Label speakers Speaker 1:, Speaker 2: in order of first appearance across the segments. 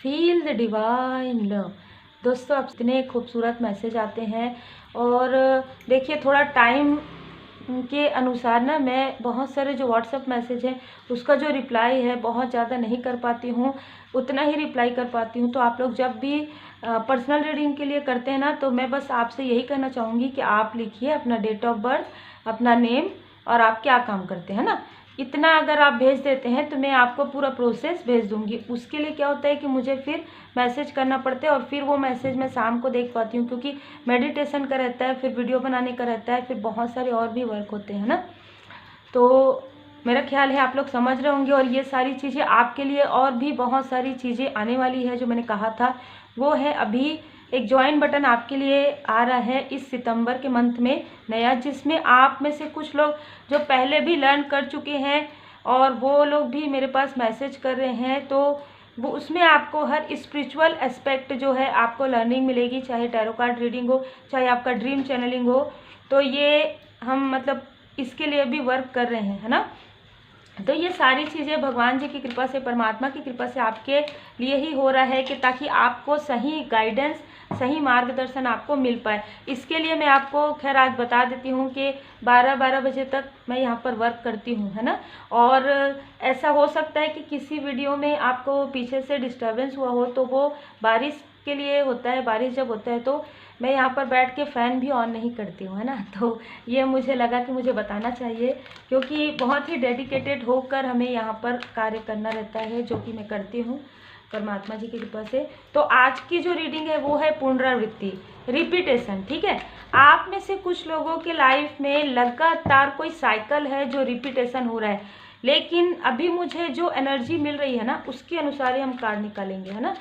Speaker 1: Feel the divine love. दोस्तों, अब इतने खूबसूरत मैसेज आते हैं और देखिए थोड़ा टाइम के अनुसार ना मैं बहुत सारे जो व्हाट्सअप मैसेज हैं उसका जो रिप्लाई है बहुत ज़्यादा नहीं कर पाती हूँ, उतना ही रिप्लाई कर पाती हूँ। तो आप लोग जब भी पर्सनल रीडिंग के लिए करते हैं ना, तो मैं बस आपसे यही कहना चाहूँगी कि आप लिखिए अपना डेट ऑफ बर्थ, अपना नेम और आप क्या काम करते हैं ना। इतना अगर आप भेज देते हैं तो मैं आपको पूरा प्रोसेस भेज दूंगी। उसके लिए क्या होता है कि मुझे फिर मैसेज करना पड़ता है और फिर वो मैसेज मैं शाम को देख पाती हूँ, क्योंकि मेडिटेशन का रहता है, फिर वीडियो बनाने का रहता है, फिर बहुत सारे और भी वर्क होते हैं ना। तो मेरा ख्याल है आप लोग समझ रहे होंगे। और ये सारी चीज़ें आपके लिए और भी बहुत सारी चीज़ें आने वाली है। जो मैंने कहा था वो है, अभी एक ज्वाइन बटन आपके लिए आ रहा है इस सितंबर के मंथ में नया, जिसमें आप में से कुछ लोग जो पहले भी लर्न कर चुके हैं और वो लोग भी मेरे पास मैसेज कर रहे हैं, तो वो उसमें आपको हर स्पिरिचुअल एस्पेक्ट जो है आपको लर्निंग मिलेगी, चाहे टैरो कार्ड रीडिंग हो, चाहे आपका ड्रीम चैनलिंग हो। तो ये हम मतलब इसके लिए भी वर्क कर रहे हैं, है ना। तो ये सारी चीज़ें भगवान जी की कृपा से, परमात्मा की कृपा से आपके लिए ही हो रहा है कि ताकि आपको सही गाइडेंस, सही मार्गदर्शन आपको मिल पाए। इसके लिए मैं आपको खैर आज बता देती हूँ कि 12 बजे तक मैं यहाँ पर वर्क करती हूँ, है ना। और ऐसा हो सकता है कि किसी वीडियो में आपको पीछे से डिस्टर्बेंस हुआ हो, तो वो बारिश के लिए होता है। बारिश जब होता है तो मैं यहाँ पर बैठ के फ़ैन भी ऑन नहीं करती हूँ, है ना। तो ये मुझे लगा कि मुझे बताना चाहिए, क्योंकि बहुत ही डेडिकेटेड होकर हमें यहाँ पर कार्य करना रहता है, जो कि मैं करती हूँ परमात्मा जी की कृपा से। तो आज की जो रीडिंग है वो है पुनरावृत्ति, रिपीटेशन, ठीक है। आप में से कुछ लोगों के लाइफ में लगातार कोई साइकिल है जो रिपीटेशन हो रहा है, लेकिन अभी मुझे जो एनर्जी मिल रही है ना उसके अनुसार ही हम कार्ड निकालेंगे, है ना।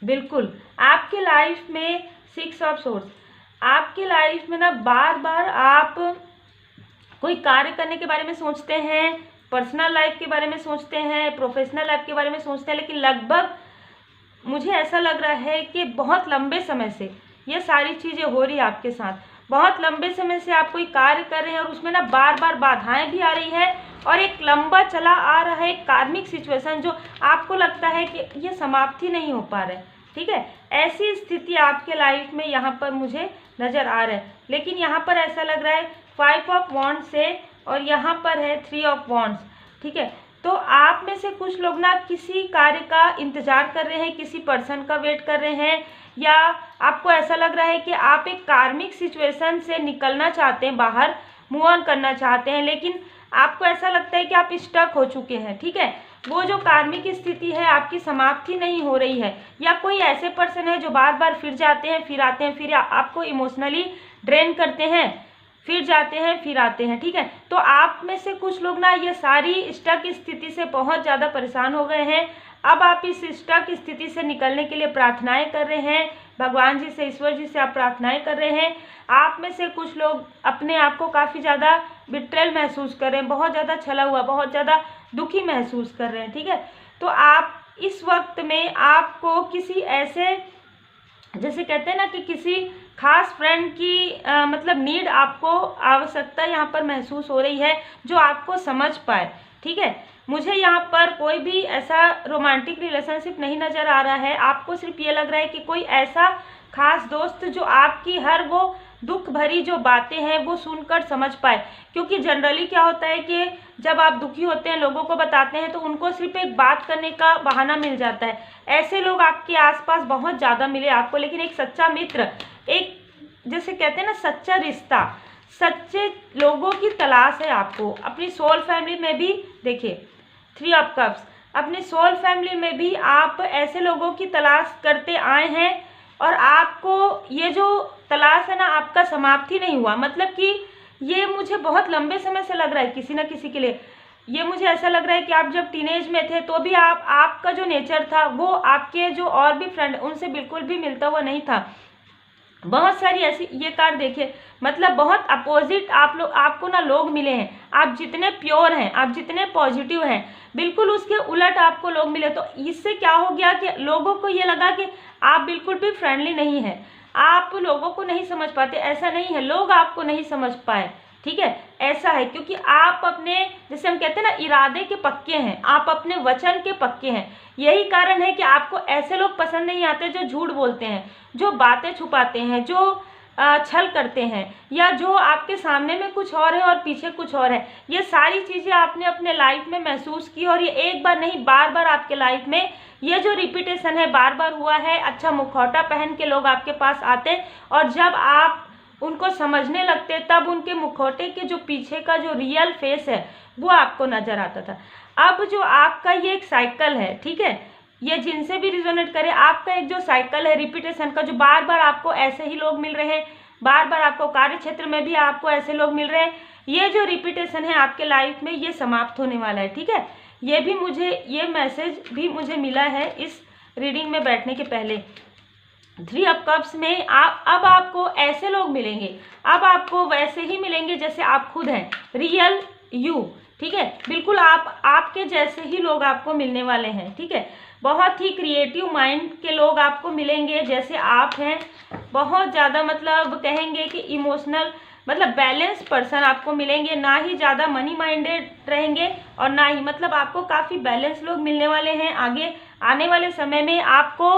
Speaker 1: बिल्कुल, आपके लाइफ में 6 ऑफ सोर्स, आपकी लाइफ में ना बार बार आप कोई कार्य करने के बारे में सोचते हैं, पर्सनल लाइफ के बारे में सोचते हैं, प्रोफेशनल लाइफ के बारे में सोचते हैं, लेकिन लगभग मुझे ऐसा लग रहा है कि बहुत लंबे समय से ये सारी चीज़ें हो रही है आपके साथ। बहुत लंबे समय से आप कोई कार्य कर रहे हैं और उसमें ना बार बार बाधाएं भी आ रही हैं और एक लंबा चला आ रहा है कार्मिक सिचुएशन जो आपको लगता है कि ये समाप्ति नहीं हो पा रहा है, ठीक है। ऐसी स्थिति आपके लाइफ में यहाँ पर मुझे नज़र आ रहा है। लेकिन यहाँ पर ऐसा लग रहा है 5 ऑफ वॉन्ड्स से और यहाँ पर है 3 ऑफ वॉन्ड्स, ठीक है। तो आप में से कुछ लोग ना किसी कार्य का इंतजार कर रहे हैं, किसी पर्सन का वेट कर रहे हैं, या आपको ऐसा लग रहा है कि आप एक कार्मिक सिचुएशन से निकलना चाहते हैं, बाहर मूव ऑन करना चाहते हैं, लेकिन आपको ऐसा लगता है कि आप स्टक हो चुके हैं, ठीक है। वो जो कार्मिक स्थिति है आपकी समाप्ति नहीं हो रही है, या कोई ऐसे पर्सन है जो बार बार फिर जाते हैं, फिर आते हैं, फिर आपको इमोशनली ड्रेन करते हैं, फिर जाते हैं, फिर आते हैं, ठीक है। तो आप में से कुछ लोग ना ये सारी स्टक स्थिति से बहुत ज़्यादा परेशान हो गए हैं। अब आप इस स्टक स्थिति से निकलने के लिए प्रार्थनाएं कर रहे हैं, भगवान जी से, ईश्वर जी से आप प्रार्थनाएं कर रहे हैं। आप में से कुछ लोग अपने आप को काफ़ी ज़्यादा बिट्रेल महसूस कर रहे हैं, बहुत ज़्यादा छला हुआ, बहुत ज़्यादा दुखी महसूस कर रहे हैं, ठीक है। तो आप इस वक्त में आपको किसी ऐसे, जैसे कहते हैं ना कि किसी खास फ्रेंड की मतलब नीड, आपको आवश्यकता यहाँ पर महसूस हो रही है जो आपको समझ पाए, ठीक है। मुझे यहाँ पर कोई भी ऐसा रोमांटिक रिलेशनशिप नहीं नज़र आ रहा है। आपको सिर्फ ये लग रहा है कि कोई ऐसा खास दोस्त जो आपकी हर वो दुख भरी जो बातें हैं वो सुनकर समझ पाए। क्योंकि जनरली क्या होता है कि जब आप दुखी होते हैं, लोगों को बताते हैं, तो उनको सिर्फ एक बात करने का बहाना मिल जाता है। ऐसे लोग आपके आसपास बहुत ज़्यादा मिले आपको, लेकिन एक सच्चा मित्र, एक जैसे कहते हैं ना सच्चा रिश्ता, सच्चे लोगों की तलाश है आपको। अपनी सोल फैमिली में भी देखिए 3 ऑफ कप्स, अपनी सोल फैमिली में भी आप ऐसे लोगों की तलाश करते आए हैं और आपको ये जो तलाश है ना आपका समाप्ति नहीं हुआ। मतलब कि ये मुझे बहुत लंबे समय से लग रहा है किसी ना किसी के लिए। ये मुझे ऐसा लग रहा है कि आप जब टीनेज में थे तो भी आपका जो नेचर था वो आपके जो और भी फ्रेंड उनसे बिल्कुल भी मिलता हुआ नहीं था। बहुत सारी ऐसी, ये कार्ड देखिए, मतलब बहुत अपोजिट आपको ना लोग मिले हैं। आप जितने प्योर हैं, आप जितने पॉजिटिव हैं, बिल्कुल उसके उलट आपको लोग मिले। तो इससे क्या हो गया कि लोगों को ये लगा कि आप बिल्कुल भी फ्रेंडली नहीं हैं, आप लोगों को नहीं समझ पाते। ऐसा नहीं है, लोग आपको नहीं समझ पाए, ठीक है, ऐसा है क्योंकि आप अपने, जैसे हम कहते हैं ना, इरादे के पक्के हैं, आप अपने वचन के पक्के हैं। यही कारण है कि आपको ऐसे लोग पसंद नहीं आते जो झूठ बोलते हैं, जो बातें छुपाते हैं, जो छल करते हैं, या जो आपके सामने में कुछ और है और पीछे कुछ और है। ये सारी चीज़ें आपने अपने लाइफ में महसूस की, और ये एक बार नहीं बार बार आपके लाइफ में ये जो रिपीटेशन है बार बार हुआ है। अच्छा, मुखौटा पहन के लोग आपके पास आते, और जब आप उनको समझने लगते तब उनके मुखौटे के जो पीछे का जो रियल फेस है वो आपको नजर आता था। अब जो आपका ये एक साइकिल है, ठीक है, ये जिनसे भी रिजोनेट करे, आपका एक जो साइकिल है रिपीटेशन का, जो बार बार आपको ऐसे ही लोग मिल रहे हैं, बार बार आपको कार्य क्षेत्र में भी आपको ऐसे लोग मिल रहे हैं, ये जो रिपीटेशन है आपके लाइफ में ये समाप्त होने वाला है। ठीक है, ये मैसेज भी मुझे मिला है इस रीडिंग में बैठने के पहले। 3 ऑफ कप्स में अब आपको ऐसे लोग मिलेंगे, अब आपको वैसे ही मिलेंगे जैसे आप खुद हैं, रियल यू। ठीक है, बिल्कुल आपके जैसे ही लोग आपको मिलने वाले हैं। ठीक है, बहुत ही क्रिएटिव माइंड के लोग आपको मिलेंगे जैसे आप हैं, बहुत ज़्यादा मतलब कहेंगे कि इमोशनल मतलब बैलेंस पर्सन आपको मिलेंगे, ना ही ज़्यादा मनी माइंडेड रहेंगे और ना ही मतलब आपको काफ़ी बैलेंस लोग मिलने वाले हैं। आगे आने वाले समय में आपको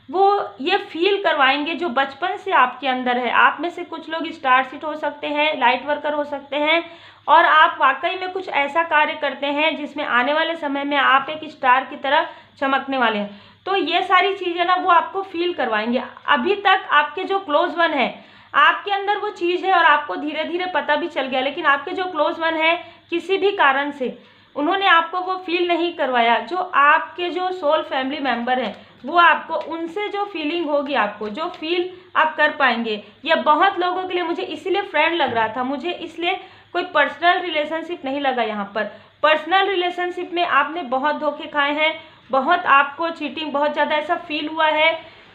Speaker 1: वो ये फील करवाएंगे जो बचपन से आपके अंदर है। आप में से कुछ लोग स्टार सीट हो सकते हैं, लाइट वर्कर हो सकते हैं, और आप वाकई में कुछ ऐसा कार्य करते हैं जिसमें आने वाले समय में आप एक स्टार की तरह चमकने वाले हैं। तो ये सारी चीज़ें ना वो आपको फील करवाएंगे। अभी तक आपके जो क्लोज वन है, आपके अंदर वो चीज़ है और आपको धीरे धीरे पता भी चल गया, लेकिन आपके जो क्लोज वन है किसी भी कारण से उन्होंने आपको वो फील नहीं करवाया। जो आपके जो सोल फैमिली मेम्बर हैं वो आपको, उनसे जो फीलिंग होगी, आपको जो फील आप कर पाएंगे, ये बहुत लोगों के लिए, मुझे इसीलिए फ्रेंड लग रहा था, मुझे इसलिए कोई पर्सनल रिलेशनशिप नहीं लगा यहाँ पर। पर्सनल रिलेशनशिप में आपने बहुत धोखे खाए हैं, बहुत आपको चीटिंग, बहुत ज़्यादा ऐसा फील हुआ है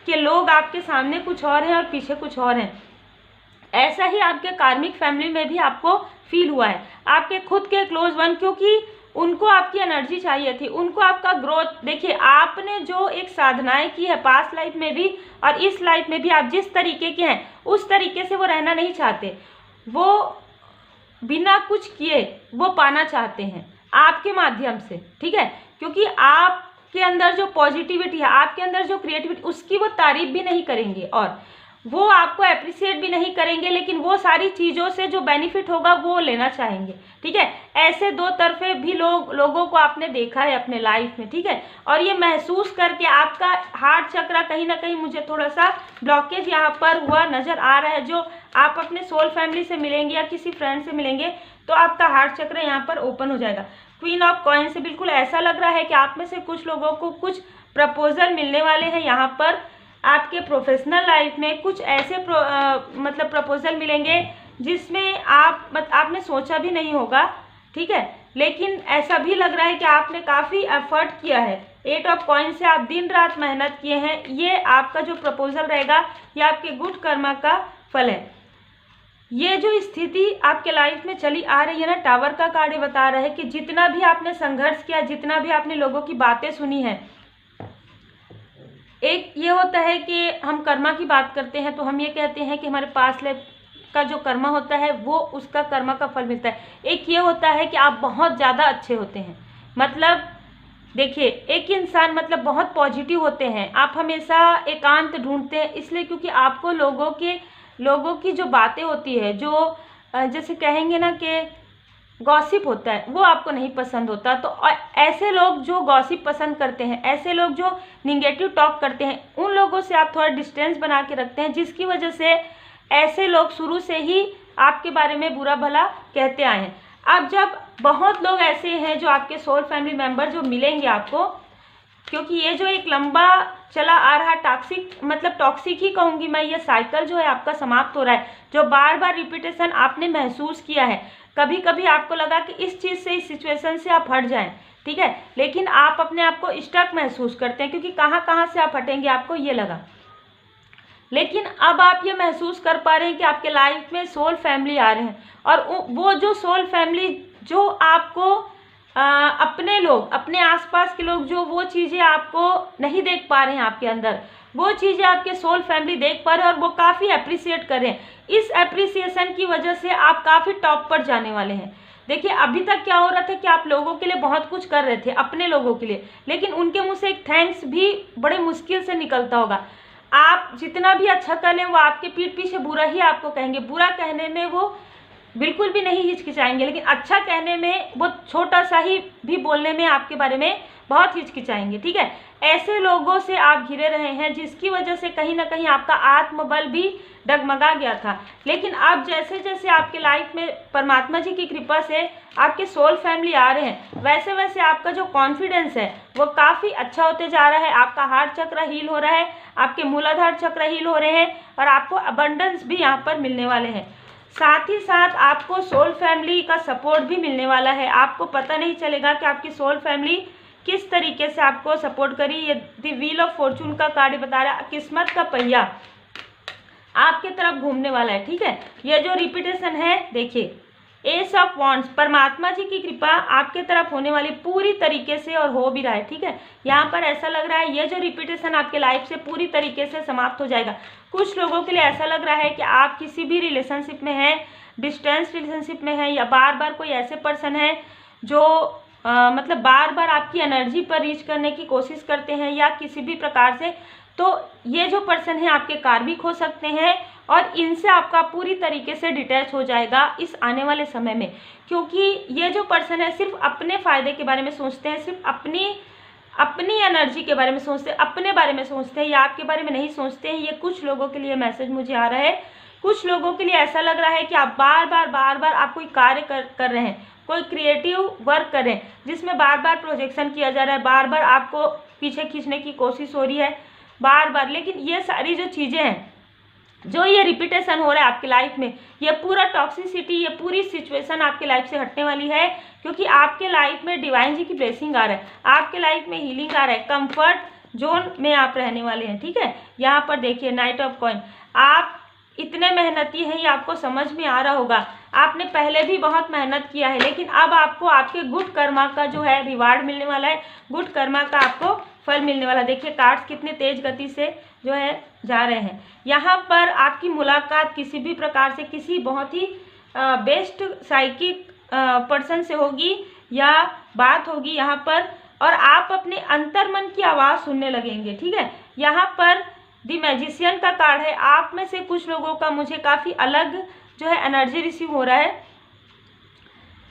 Speaker 1: कि लोग आपके सामने कुछ और हैं और पीछे कुछ और हैं। ऐसा ही आपके कार्मिक फैमिली में भी आपको फील हुआ है। आपके खुद के क्लोज वन, क्योंकि उनको आपकी एनर्जी चाहिए थी, उनको आपका ग्रोथ, देखिए आपने जो एक साधनाएं की है पास्ट लाइफ में भी और इस लाइफ में भी, आप जिस तरीके के हैं उस तरीके से वो रहना नहीं चाहते। वो बिना कुछ किए वो पाना चाहते हैं आपके माध्यम से। ठीक है, क्योंकि आपके अंदर जो पॉजिटिविटी है, आपके अंदर जो क्रिएटिविटी, उसकी वो तारीफ भी नहीं करेंगे और वो आपको अप्रिशिएट भी नहीं करेंगे, लेकिन वो सारी चीज़ों से जो बेनिफिट होगा वो लेना चाहेंगे। ठीक है, ऐसे दो तरफे भी लोगों को आपने देखा है अपने लाइफ में। ठीक है, और ये महसूस करके आपका हार्ट चक्र कहीं ना कहीं, मुझे थोड़ा सा ब्लॉकेज यहाँ पर हुआ नज़र आ रहा है। जो आप अपने सोल फैमिली से मिलेंगे या किसी फ्रेंड से मिलेंगे तो आपका हार्ट चक्र यहाँ पर ओपन हो जाएगा। क्वीन ऑफ कॉइन से बिल्कुल ऐसा लग रहा है कि आप में से कुछ लोगों को कुछ प्रपोजल मिलने वाले हैं। यहाँ पर आपके प्रोफेशनल लाइफ में कुछ ऐसे मतलब प्रपोजल मिलेंगे जिसमें आपने सोचा भी नहीं होगा। ठीक है, लेकिन ऐसा भी लग रहा है कि आपने काफ़ी एफर्ट किया है। 8 ऑफ कॉइन से आप दिन रात मेहनत किए हैं। ये आपका जो प्रपोजल रहेगा ये आपके गुड कर्मा का फल है। ये जो स्थिति आपके लाइफ में चली आ रही है ना, टावर का कार्ड बता रहा है कि जितना भी आपने संघर्ष किया, जितना भी आपने लोगों की बातें सुनी है, एक ये होता है कि हम कर्मा की बात करते हैं तो हम ये कहते हैं कि हमारे पास लाइफ का जो कर्मा होता है वो उसका कर्मा का फल मिलता है। एक ये होता है कि आप बहुत ज़्यादा अच्छे होते हैं, मतलब देखिए एक इंसान मतलब बहुत पॉजिटिव होते हैं, आप हमेशा एकांत ढूंढते हैं, इसलिए क्योंकि आपको लोगों की जो बातें होती है, जो जैसे कहेंगे ना कि गॉसिप होता है, वो आपको नहीं पसंद होता। तो ऐसे लोग जो गॉसिप पसंद करते हैं, ऐसे लोग जो निगेटिव टॉक करते हैं, उन लोगों से आप थोड़ा डिस्टेंस बना के रखते हैं, जिसकी वजह से ऐसे लोग शुरू से ही आपके बारे में बुरा भला कहते आए हैं। अब जब बहुत लोग ऐसे हैं जो आपके सोल फैमिली मेम्बर जो मिलेंगे आपको, क्योंकि ये जो एक लंबा चला आ रहा टॉक्सिक ही कहूँगी मैं, ये साइकिल जो है आपका समाप्त हो रहा है। जो बार बार रिपीटेशन आपने महसूस किया है, कभी कभी आपको लगा कि इस चीज़ से, इस सिचुएशन से आप हट जाएं, ठीक है, लेकिन आप अपने आप को स्टक महसूस करते हैं क्योंकि कहाँ से आप हटेंगे आपको ये लगा। लेकिन अब आप ये महसूस कर पा रहे हैं कि आपके लाइफ में सोल फैमिली आ रहे हैं, और वो जो सोल फैमिली जो आपको अपने लोग, अपने आसपास के लोग जो वो चीज़ें आपको नहीं देख पा रहे हैं आपके अंदर, वो चीज़ें आपके सोल फैमिली देख पा रहे हैं और वो काफ़ी अप्रिसिएट कर रहे हैं। इस अप्रिसिएशन की वजह से आप काफ़ी टॉप पर जाने वाले हैं। देखिए अभी तक क्या हो रहा था कि आप लोगों के लिए बहुत कुछ कर रहे थे, अपने लोगों के लिए, लेकिन उनके मुंह से एक थैंक्स भी बड़े मुश्किल से निकलता होगा। आप जितना भी अच्छा कर लें वो आपके पीठ पीछे बुरा ही आपको कहेंगे। बुरा कहने में वो बिल्कुल भी नहीं हिचकिचाएंगे, लेकिन अच्छा कहने में वो छोटा सा ही भी बोलने में आपके बारे में बहुत हिचकिचाएंगे। ठीक है, ऐसे लोगों से आप घिरे रहे हैं जिसकी वजह से कहीं ना कहीं आपका आत्मबल भी डगमगा गया था। लेकिन अब जैसे जैसे आपके लाइफ में परमात्मा जी की कृपा से आपके सोल फैमिली आ रहे हैं, वैसे वैसे आपका जो कॉन्फिडेंस है वो काफ़ी अच्छा होते जा रहा है। आपका हार्ट चक्र हील हो रहा है, आपके मूलाधार चक्र हील हो रहे हैं और आपको अबंडेंस भी यहाँ पर मिलने वाले हैं। साथ ही साथ आपको सोल फैमिली का सपोर्ट भी मिलने वाला है। आपको पता नहीं चलेगा कि आपकी सोल फैमिली किस तरीके से आपको सपोर्ट करी। ये द व्हील ऑफ फॉर्चून का कार्ड बता रहा है, किस्मत का पहिया आपके तरफ घूमने वाला है। ठीक है, ये जो रिपीटेशन है, देखिए एस ऑफ वॉन्ड्स, परमात्मा जी की कृपा आपके तरफ होने वाली पूरी तरीके से और हो भी रहा है। ठीक है, यहाँ पर ऐसा लग रहा है ये जो रिपीटेशन आपके लाइफ से पूरी तरीके से समाप्त हो जाएगा। कुछ लोगों के लिए ऐसा लग रहा है कि आप किसी भी रिलेशनशिप में हैं, डिस्टेंस रिलेशनशिप में हैं, या बार बार कोई ऐसे पर्सन है जो मतलब बार बार आपकी एनर्जी पर रीच करने की कोशिश करते हैं या किसी भी प्रकार से। तो ये जो पर्सन है आपके कार्मिक हो सकते हैं और इनसे आपका पूरी तरीके से डिटैच हो जाएगा इस आने वाले समय में, क्योंकि ये जो पर्सन है सिर्फ अपने फ़ायदे के बारे में सोचते हैं, सिर्फ अपनी एनर्जी के बारे में सोचते हैं, अपने बारे में सोचते हैं या आपके बारे में नहीं सोचते हैं। ये कुछ लोगों के लिए मैसेज मुझे आ रहा है। कुछ लोगों के लिए ऐसा लग रहा है कि आप बार बार आप कोई कार्य कर रहे हैं, कोई क्रिएटिव वर्क कर रहे हैं जिसमें बार बार प्रोजेक्शन किया जा रहा है, बार बार आपको पीछे खींचने की कोशिश हो रही है बार बार। लेकिन ये सारी जो चीज़ें हैं, जो ये रिपीटेशन हो रहा है आपकी लाइफ में, ये पूरा टॉक्सिसिटी, ये पूरी सिचुएशन आपके लाइफ से हटने वाली है, क्योंकि आपके लाइफ में डिवाइन जी की ब्लेसिंग आ रहा है, आपके लाइफ में हीलिंग आ रहा है, कंफर्ट जोन में आप रहने वाले हैं। ठीक है, यहाँ पर देखिए नाइट ऑफ कॉइन, आप इतने मेहनती हैं ये आपको समझ में आ रहा होगा। आपने पहले भी बहुत मेहनत किया है, लेकिन अब आपको आपके गुड कर्मा का जो है रिवार्ड मिलने वाला है, गुड कर्मा का आपको फल मिलने वाला। देखिए कार्ड्स कितने तेज गति से जो है जा रहे हैं। यहाँ पर आपकी मुलाकात किसी भी प्रकार से किसी बहुत ही बेस्ट साइकिक पर्सन से होगी या बात होगी यहाँ पर, और आप अपने अंतर्मन की आवाज़ सुनने लगेंगे। ठीक है, यहाँ पर द मैजिशियन का कार्ड है। आप में से कुछ लोगों का मुझे काफ़ी अलग जो है एनर्जी रिसीव हो रहा है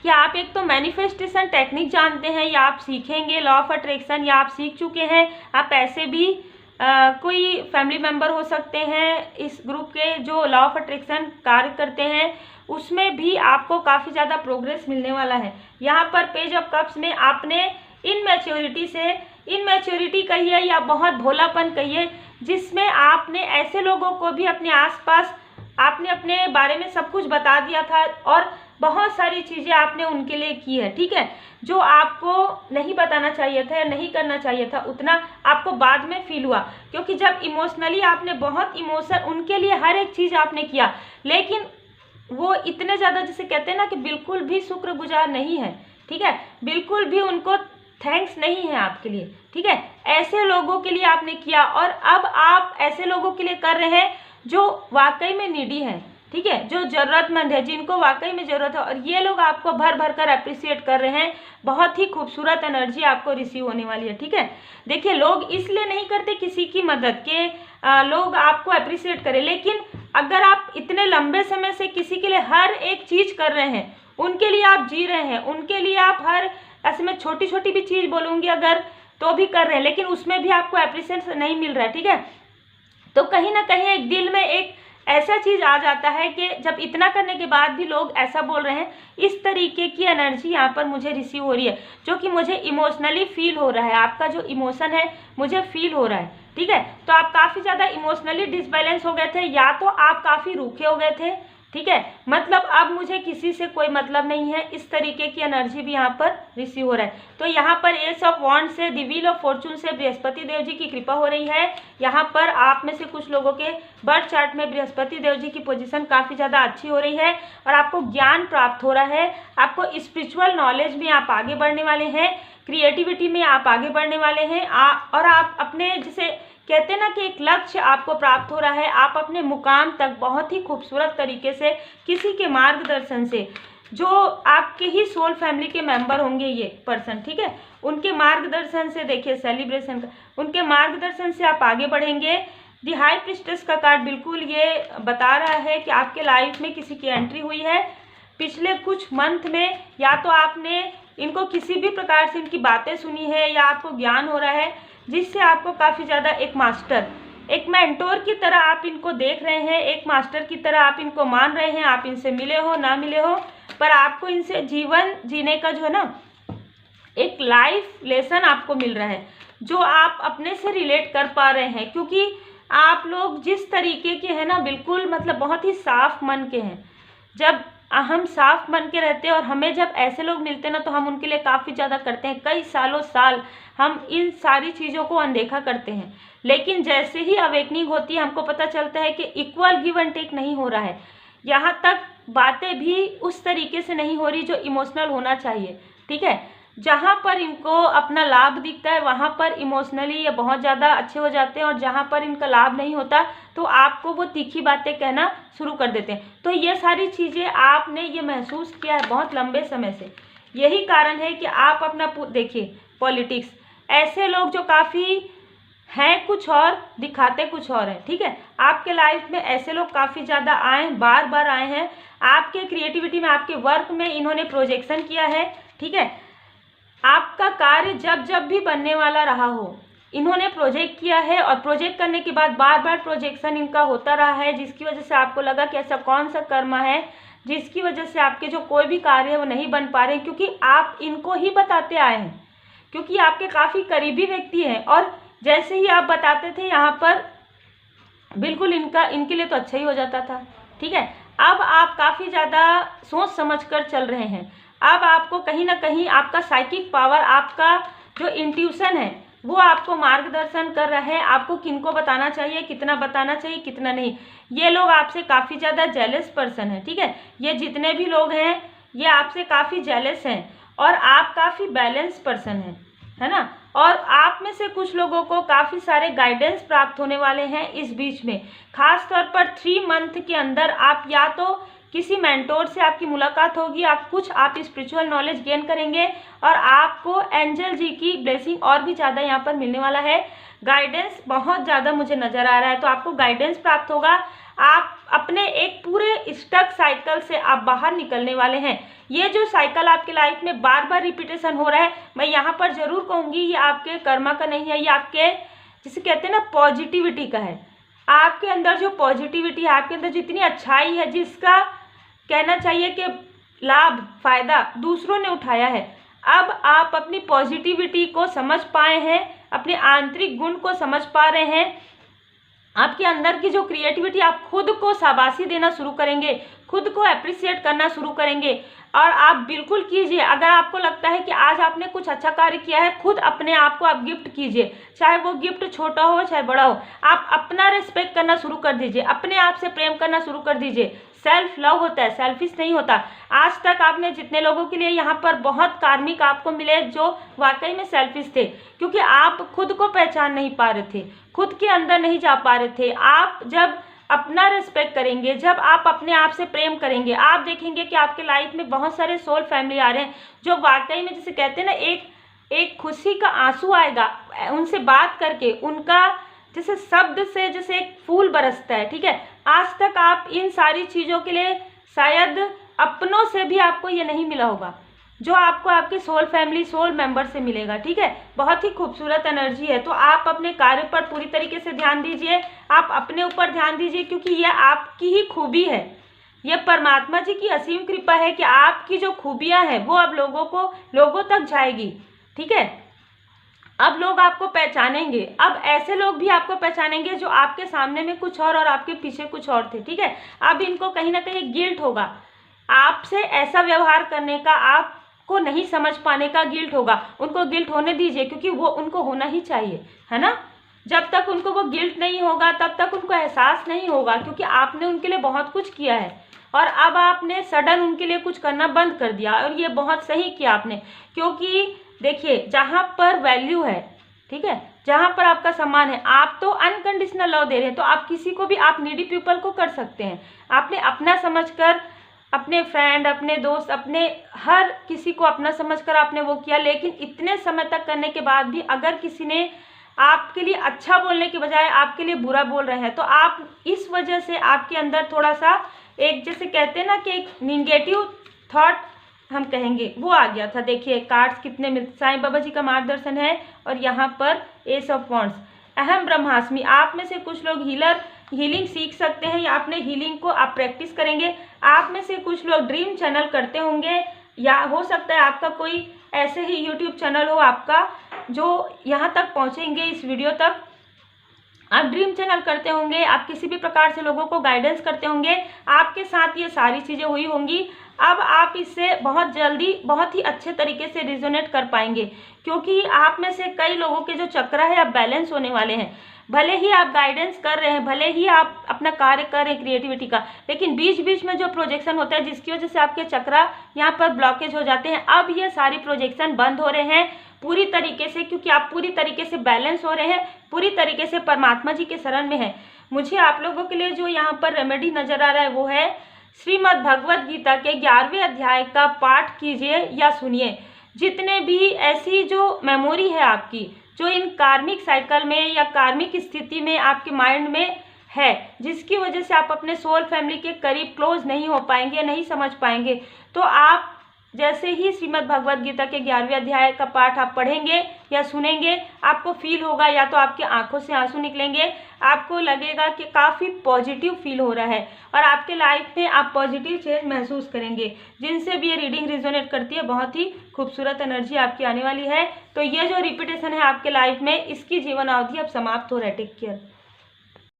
Speaker 1: कि आप एक तो मैनिफेस्टेशन टेक्निक जानते हैं या आप सीखेंगे, लॉ ऑफ अट्रैक्शन या आप सीख चुके हैं। आप ऐसे भी कोई फैमिली मेम्बर हो सकते हैं इस ग्रुप के जो लॉ ऑफ अट्रैक्शन कार्य करते हैं, उसमें भी आपको काफ़ी ज़्यादा प्रोग्रेस मिलने वाला है। यहाँ पर पेज ऑफ कप्स में आपने इनमेच्योरिटी कहिए या बहुत भोलापन कहिए, जिसमें आपने ऐसे लोगों को भी अपने आसपास आपने अपने बारे में सब कुछ बता दिया था और बहुत सारी चीज़ें आपने उनके लिए की है। ठीक है, जो आपको नहीं बताना चाहिए था या नहीं करना चाहिए था उतना आपको बाद में फील हुआ, क्योंकि जब इमोशनली आपने बहुत इमोशन उनके लिए हर एक चीज़ आपने किया, लेकिन वो इतने ज़्यादा जिसे कहते हैं ना कि बिल्कुल भी शुक्रगुजार नहीं है। ठीक है, बिल्कुल भी उनको थैंक्स नहीं है आपके लिए। ठीक है, ऐसे लोगों के लिए आपने किया और अब आप ऐसे लोगों के लिए कर रहे हैं जो वाकई में नीडी हैं। ठीक है, जो ज़रूरतमंद है, जिनको वाकई में ज़रूरत है, और ये लोग आपको भर भर कर अप्रिसिएट कर रहे हैं। बहुत ही खूबसूरत एनर्जी आपको रिसीव होने वाली है। ठीक है, देखिए लोग इसलिए नहीं करते किसी की मदद के लोग आपको अप्रिसिएट करें, लेकिन अगर आप इतने लंबे समय से किसी के लिए हर एक चीज़ कर रहे हैं, उनके लिए आप जी रहे हैं, उनके लिए आप हर ऐसे में छोटी छोटी भी चीज़ बोलूँगी अगर तो भी कर रहे हैं, लेकिन उसमें भी आपको अप्रिसिएशन नहीं मिल रहा है। ठीक है, तो कहीं ना कहीं एक दिल में एक ऐसा चीज़ आ जाता है कि जब इतना करने के बाद भी लोग ऐसा बोल रहे हैं, इस तरीके की एनर्जी यहाँ पर मुझे रिसीव हो रही है, जो कि मुझे इमोशनली फील हो रहा है। आपका जो इमोशन है मुझे फील हो रहा है। ठीक है, तो आप काफ़ी ज़्यादा इमोशनली डिसबैलेंस हो गए थे, या तो आप काफ़ी रूखे हो गए थे। ठीक है, मतलब अब मुझे किसी से कोई मतलब नहीं है, इस तरीके की एनर्जी भी यहाँ पर रिसीव हो रहा है। तो यहाँ पर एस ऑफ वॉन्ड से, द व्हील ऑफ फॉर्चून से बृहस्पति देव जी की कृपा हो रही है। यहाँ पर आप में से कुछ लोगों के बर्थ चार्ट में बृहस्पति देव जी की पोजीशन काफ़ी ज़्यादा अच्छी हो रही है और आपको ज्ञान प्राप्त हो रहा है। आपको स्पिरिचुअल नॉलेज में आप आगे बढ़ने वाले हैं, क्रिएटिविटी में आप आगे बढ़ने वाले हैं और आप अपने जिसे कहते हैं ना कि एक लक्ष्य आपको प्राप्त हो रहा है, आप अपने मुकाम तक बहुत ही खूबसूरत तरीके से किसी के मार्गदर्शन से, जो आपके ही सोल फैमिली के मेंबर होंगे ये पर्सन, ठीक है, उनके मार्गदर्शन से, देखिए सेलिब्रेशन का, उनके मार्गदर्शन से आप आगे बढ़ेंगे। दी हाई प्रीस्टेस का कार्ड बिल्कुल ये बता रहा है कि आपके लाइफ में किसी की एंट्री हुई है पिछले कुछ मंथ में, या तो आपने इनको किसी भी प्रकार से इनकी बातें सुनी है या आपको ज्ञान हो रहा है जिससे आपको काफ़ी ज़्यादा एक मास्टर, एक मेंटोर की तरह आप इनको देख रहे हैं, एक मास्टर की तरह आप इनको मान रहे हैं। आप इनसे मिले हो ना मिले हो, पर आपको इनसे जीवन जीने का जो है ना एक लाइफ लेसन आपको मिल रहा है जो आप अपने से रिलेट कर पा रहे हैं, क्योंकि आप लोग जिस तरीके के हैं ना बिल्कुल मतलब बहुत ही साफ मन के हैं। जब हम साफ मन के रहते हैं और हमें जब ऐसे लोग मिलते हैं ना तो हम उनके लिए काफ़ी ज़्यादा करते हैं, कई सालों साल हम इन सारी चीज़ों को अनदेखा करते हैं, लेकिन जैसे ही अवेकनिंग होती है हमको पता चलता है कि इक्वल गिव एंड टेक नहीं हो रहा है, यहाँ तक बातें भी उस तरीके से नहीं हो रही जो इमोशनल होना चाहिए, ठीक है। जहाँ पर इनको अपना लाभ दिखता है वहाँ पर इमोशनली ये बहुत ज़्यादा अच्छे हो जाते हैं, और जहाँ पर इनका लाभ नहीं होता तो आपको वो तीखी बातें कहना शुरू कर देते हैं। तो ये सारी चीज़ें आपने ये महसूस किया है बहुत लंबे समय से, यही कारण है कि आप अपना देखिए पॉलिटिक्स, ऐसे लोग जो काफ़ी हैं कुछ और दिखाते कुछ और हैं, ठीक है। आपके लाइफ में ऐसे लोग काफ़ी ज़्यादा आए, बार बार आए हैं, आपके क्रिएटिविटी में, आपके वर्क में इन्होंने प्रोजेक्शन किया है, ठीक है। आपका कार्य जब जब भी बनने वाला रहा हो इन्होंने प्रोजेक्ट किया है, और प्रोजेक्ट करने के बाद बार बार प्रोजेक्शन इनका होता रहा है, जिसकी वजह से आपको लगा कि ऐसा कौन सा कर्म है जिसकी वजह से आपके जो कोई भी कार्य है वो नहीं बन पा रहे, क्योंकि आप इनको ही बताते आए हैं, क्योंकि आपके काफ़ी करीबी व्यक्ति हैं, और जैसे ही आप बताते थे यहाँ पर बिल्कुल इनके लिए तो अच्छा ही हो जाता था, ठीक है। अब आप काफ़ी ज़्यादा सोच समझ कर चल रहे हैं। अब आपको कहीं ना कहीं आपका साइकिक पावर, आपका जो इंट्यूशन है वो आपको मार्गदर्शन कर रहा है, आपको किनको बताना चाहिए, कितना बताना चाहिए, कितना नहीं। ये लोग आपसे काफ़ी ज़्यादा जेलस पर्सन है, ठीक है। ये जितने भी लोग हैं ये आपसे काफ़ी जेलस हैं, और आप काफ़ी बैलेंस पर्सन हैं, है ना। और आप में से कुछ लोगों को काफ़ी सारे गाइडेंस प्राप्त होने वाले हैं इस बीच में, खास तौर पर 3 मंथ के अंदर आप या तो किसी मेंटोर से आपकी मुलाकात होगी, आप स्पिरिचुअल नॉलेज गेन करेंगे, और आपको एंजल जी की ब्लेसिंग और भी ज़्यादा यहाँ पर मिलने वाला है। गाइडेंस बहुत ज़्यादा मुझे नज़र आ रहा है, तो आपको गाइडेंस प्राप्त होगा। आप अपने एक पूरे स्टक साइकिल से आप बाहर निकलने वाले हैं। ये जो साइकिल आपके लाइफ में बार बार रिपीटेशन हो रहा है, मैं यहाँ पर ज़रूर कहूँगी ये आपके कर्मा का नहीं है, ये आपके जिसे कहते हैं ना पॉजिटिविटी का है। आपके अंदर जो पॉजिटिविटी है, आपके अंदर जितनी अच्छाई है, जिसका कहना चाहिए कि लाभ फायदा दूसरों ने उठाया है, अब आप अपनी पॉजिटिविटी को समझ पाए हैं, अपने आंतरिक गुण को समझ पा रहे हैं। आपके अंदर की जो क्रिएटिविटी, आप खुद को शाबाशी देना शुरू करेंगे, खुद को अप्रिशिएट करना शुरू करेंगे, और आप बिल्कुल कीजिए। अगर आपको लगता है कि आज आपने कुछ अच्छा कार्य किया है, खुद अपने आप को आप गिफ्ट कीजिए, चाहे वो गिफ्ट छोटा हो चाहे बड़ा हो। आप अपना रिस्पेक्ट करना शुरू कर दीजिए, अपने आप से प्रेम करना शुरू कर दीजिए। सेल्फ लव होता है, सेल्फिश नहीं होता। आज तक आपने जितने लोगों के लिए यहाँ पर बहुत कार्मिक आपको मिले जो वाकई में सेल्फिश थे, क्योंकि आप खुद को पहचान नहीं पा रहे थे, खुद के अंदर नहीं जा पा रहे थे। आप जब अपना रिस्पेक्ट करेंगे, जब आप अपने आप से प्रेम करेंगे, आप देखेंगे कि आपके लाइफ में बहुत सारे सोल फैमिली आ रहे हैं जो वाकई में, जिसे कहते हैं ना, एक खुशी का आंसू आएगा उनसे बात करके, उनका जैसे शब्द से जैसे एक फूल बरसता है, ठीक है। आज तक आप इन सारी चीज़ों के लिए शायद अपनों से भी आपको ये नहीं मिला होगा जो आपको आपके सोल फैमिली, सोल मेंबर से मिलेगा, ठीक है। बहुत ही खूबसूरत एनर्जी है। तो आप अपने कार्य पर पूरी तरीके से ध्यान दीजिए, आप अपने ऊपर ध्यान दीजिए, क्योंकि यह आपकी ही खूबी है। यह परमात्मा जी की असीम कृपा है कि आपकी जो खूबियाँ हैं वो अब लोगों तक जाएगी, ठीक है। अब लोग आपको पहचानेंगे, अब ऐसे लोग भी आपको पहचानेंगे जो आपके सामने में कुछ और आपके पीछे कुछ और थे, ठीक है। अब इनको कहीं ना कहीं गिल्ट होगा, आपसे ऐसा व्यवहार करने का, आपको नहीं समझ पाने का गिल्ट होगा। उनको गिल्ट होने दीजिए, क्योंकि वो उनको होना ही चाहिए, है ना। जब तक उनको वो गिल्ट नहीं होगा तब तक उनको एहसास नहीं होगा, क्योंकि आपने उनके लिए बहुत कुछ किया है, और अब आपने सडन उनके लिए कुछ करना बंद कर दिया, और ये बहुत सही किया आपने। क्योंकि देखिए, जहाँ पर वैल्यू है ठीक है, जहाँ पर आपका सम्मान है। आप तो अनकंडीशनल लव दे रहे हैं, तो आप किसी को भी, आप नीडी पीपल को कर सकते हैं। आपने अपना समझकर, अपने फ्रेंड, अपने दोस्त, अपने हर किसी को अपना समझकर आपने वो किया, लेकिन इतने समय तक करने के बाद भी अगर किसी ने आपके लिए अच्छा बोलने के बजाय आपके लिए बुरा बोल रहे हैं, तो आप इस वजह से आपके अंदर थोड़ा सा एक, जैसे कहते हैं ना कि एक निगेटिव थॉट हम कहेंगे, वो आ गया था। देखिए कार्ड्स कितने मिलते, साईं बाबा जी का मार्गदर्शन है, और यहाँ पर एस ऑफ वॉन्ड्स। अहम ब्रह्मास्मि, आप में से कुछ लोग हीलिंग सीख सकते हैं, या अपने हीलिंग को आप प्रैक्टिस करेंगे। आप में से कुछ लोग ड्रीम चैनल करते होंगे, या हो सकता है आपका कोई ऐसे ही यूट्यूब चैनल हो आपका जो यहाँ तक पहुँचेंगे, इस वीडियो तक। आप ड्रीम चैनल करते होंगे, आप किसी भी प्रकार से लोगों को गाइडेंस करते होंगे, आपके साथ ये सारी चीज़ें हुई होंगी। अब आप इससे बहुत जल्दी, बहुत ही अच्छे तरीके से रिजोनेट कर पाएंगे, क्योंकि आप में से कई लोगों के जो चक्र है अब बैलेंस होने वाले हैं। भले ही आप गाइडेंस कर रहे हैं, भले ही आप अपना कार्य कर रहे हैं क्रिएटिविटी का, लेकिन बीच बीच में जो प्रोजेक्शन होता है जिसकी वजह से आपके चक्रा यहाँ पर ब्लॉकेज हो जाते हैं, अब ये सारी प्रोजेक्शन बंद हो रहे हैं पूरी तरीके से, क्योंकि आप पूरी तरीके से बैलेंस हो रहे हैं, पूरी तरीके से परमात्मा जी के शरण में हैं। मुझे आप लोगों के लिए जो यहाँ पर रेमेडी नजर आ रहा है वो है, श्रीमद् भगवद गीता के 11वें अध्याय का पाठ कीजिए या सुनिए। जितने भी ऐसी जो मेमोरी है आपकी, जो इन कार्मिक साइकिल में या कार्मिक स्थिति में आपके माइंड में है, जिसकी वजह से आप अपने सोल फैमिली के करीब क्लोज नहीं हो पाएंगे, नहीं समझ पाएंगे, तो आप जैसे ही श्रीमद् भगवद गीता के 11वें अध्याय का पाठ आप पढ़ेंगे या सुनेंगे, आपको फील होगा, या तो आपके आंखों से आंसू निकलेंगे, आपको लगेगा कि काफ़ी पॉजिटिव फील हो रहा है, और आपके लाइफ में आप पॉजिटिव चेंज महसूस करेंगे। जिनसे भी ये रीडिंग रिजोनेट करती है, बहुत ही खूबसूरत एनर्जी आपकी आने वाली है। तो ये जो रिपीटेशन है आपके लाइफ में, इसकी जीवन अवधि अब समाप्त हो रहा है। Take care.